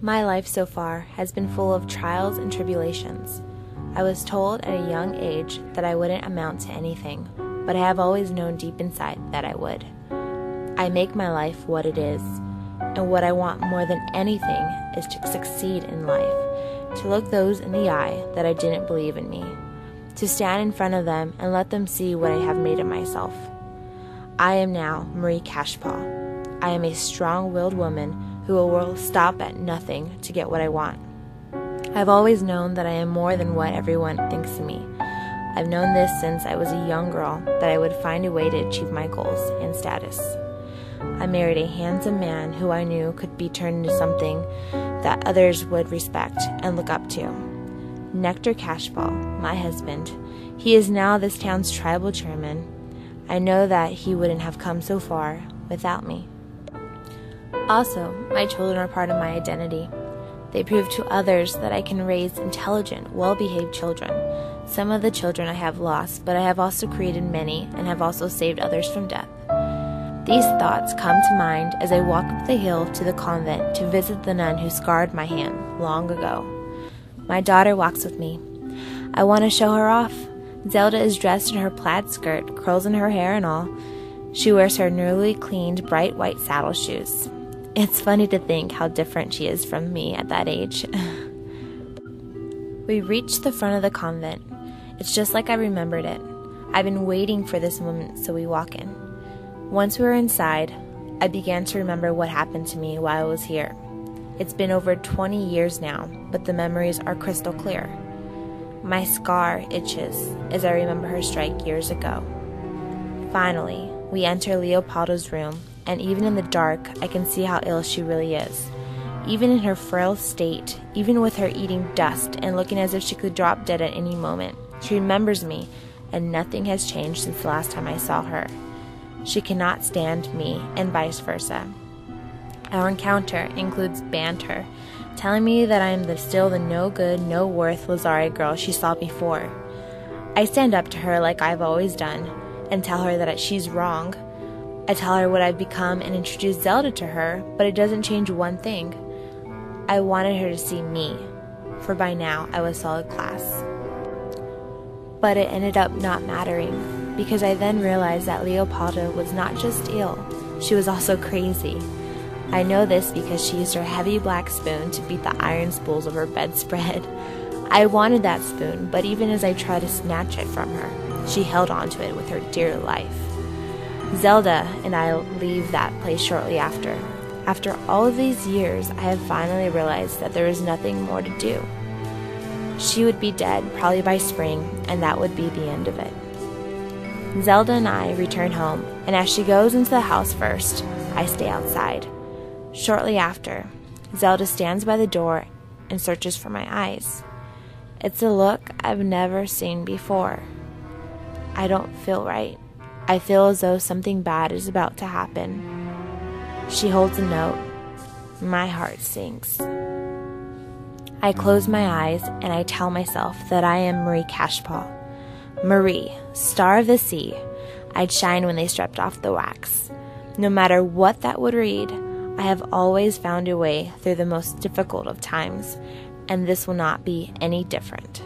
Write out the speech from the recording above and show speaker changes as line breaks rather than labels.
My life so far has been full of trials and tribulations. I was told at a young age that I wouldn't amount to anything, but I have always known deep inside that I would. I make my life what it is, and what I want more than anything is to succeed in life, to look those in the eye that I didn't believe in me, to stand in front of them and let them see what I have made of myself. I am now Marie Cashpaw. I am a strong-willed woman who will stop at nothing to get what I want. I've always known that I am more than what everyone thinks of me. I've known this since I was a young girl, that I would find a way to achieve my goals and status. I married a handsome man who I knew could be turned into something that others would respect and look up to. Nectar Cashpaw, my husband, he is now this town's tribal chairman. I know that he wouldn't have come so far without me. Also, my children are part of my identity. They prove to others that I can raise intelligent, well-behaved children. Some of the children I have lost, but I have also created many and have also saved others from death. These thoughts come to mind as I walk up the hill to the convent to visit the nun who scarred my hand long ago. My daughter walks with me. I want to show her off. Zelda is dressed in her plaid skirt, curls in her hair and all. She wears her newly cleaned bright white saddle shoes. It's funny to think how different she is from me at that age. We reach the front of the convent. It's just like I remembered it. I've been waiting for this moment, so we walk in. Once we were inside, I began to remember what happened to me while I was here. It's been over 20 years now, but the memories are crystal clear. My scar itches as I remember her strike years ago. Finally, we enter Leopoldo's room, and even in the dark, I can see how ill she really is. Even in her frail state, even with her eating dust and looking as if she could drop dead at any moment, she remembers me, and nothing has changed since the last time I saw her. She cannot stand me, and vice versa. Our encounter includes banter, telling me that I am still the no-good, no-worth Lazare girl she saw before. I stand up to her like I've always done, and tell her that she's wrong. I tell her what I've become and introduce Zelda to her, but it doesn't change one thing. I wanted her to see me, for by now I was solid class. But it ended up not mattering, because I then realized that Leopoldo was not just ill, she was also crazy. I know this because she used her heavy black spoon to beat the iron spools of her bedspread. I wanted that spoon, but even as I tried to snatch it from her, she held onto it with her dear life. Zelda and I leave that place shortly after. After all of these years, I have finally realized that there is nothing more to do. She would be dead, probably by spring, and that would be the end of it. Zelda and I return home, and as she goes into the house first, I stay outside. Shortly after, Zelda stands by the door and searches for my eyes. It's a look I've never seen before. I don't feel right. I feel as though something bad is about to happen. She holds a note. My heart sinks. I close my eyes and I tell myself that I am Marie Cashpaw. Marie, star of the sea. I'd shine when they stripped off the wax. No matter what that would read, I have always found a way through the most difficult of times, and this will not be any different.